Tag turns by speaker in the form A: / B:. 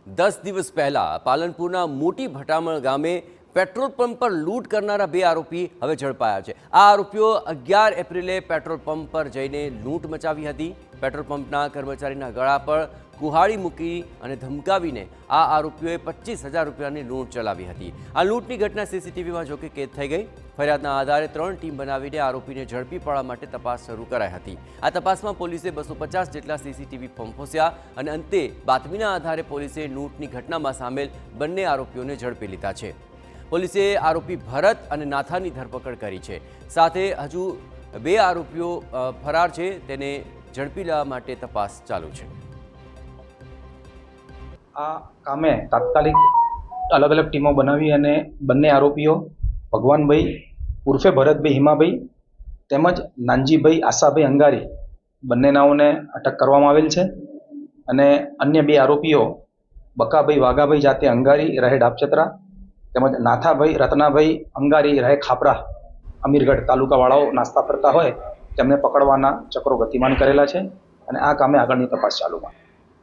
A: 10 દિવસ પહેલા પાલનપુરના મોટી ભટામણ ગામે પેટ્રોલ પંપ પર લૂંટ કરનારા બે આરોપી હવે ઝડપાયા છે। આ આરોપીઓ 11 એપ્રિલે પેટ્રોલ પંપ પર જઈને લૂંટ મચાવી હતી। પેટ્રોલ પંપના કર્મચારીના ગળા પર કુહાડી મૂકી અને ધમકાવીને આ આરોપીઓએ 25,000 રૂપિયાની લૂંટ ચલાવી હતી। આ લૂંટની ઘટના સીસીટીવીમાં જોકે કેદ થઈ ગઈ। ફરિયાદના આધારે 3 ટીમ બનાવીને આરોપીને ઝડપી પાડવા માટે તપાસ શરૂ કરાઈ હતી। આ તપાસમાં પોલીસે 250 જેટલા સીસીટીવી ફંફોસ્યા અને અંતે બાતમીના આધારે પોલીસે લૂંટની ઘટનામાં સામેલ બંને આરોપીઓને ઝડપી લીધા છે। પોલીસે આરોપી ભરત અને નાથાની ધરપકડ કરી છે। સાથે હજુ બે આરોપીઓ ફરાર છે, તેને ઝડપી લેવા માટે તપાસ ચાલુ છે।
B: આ કામે તાત્કાલિક અલગ અલગ ટીમો બનાવી અને બંને આરોપીઓ ભગવાનભાઈ ઉર્ફે ભરતભાઈ હિમાભાઈ તેમજ નાનજીભાઈ આશાભાઈ અંગારી બંને નાઓને અટક કરવામાં આવેલ છે અને અન્ય બે આરોપીઓ બકાભાઈ વાઘાભાઈ જાતે અંગારી રહે ડાબચતરા તેમજ નાથાભાઈ રત્નાભાઈ અંગારી રહે ખાપરા અમીરગઢ તાલુકાવાળાઓ નાસ્તા ફરતા હોય તેમને પકડવાના ચક્રો ગતિમાન કરેલા છે અને આ કામે આગળની તપાસ ચાલુમાં।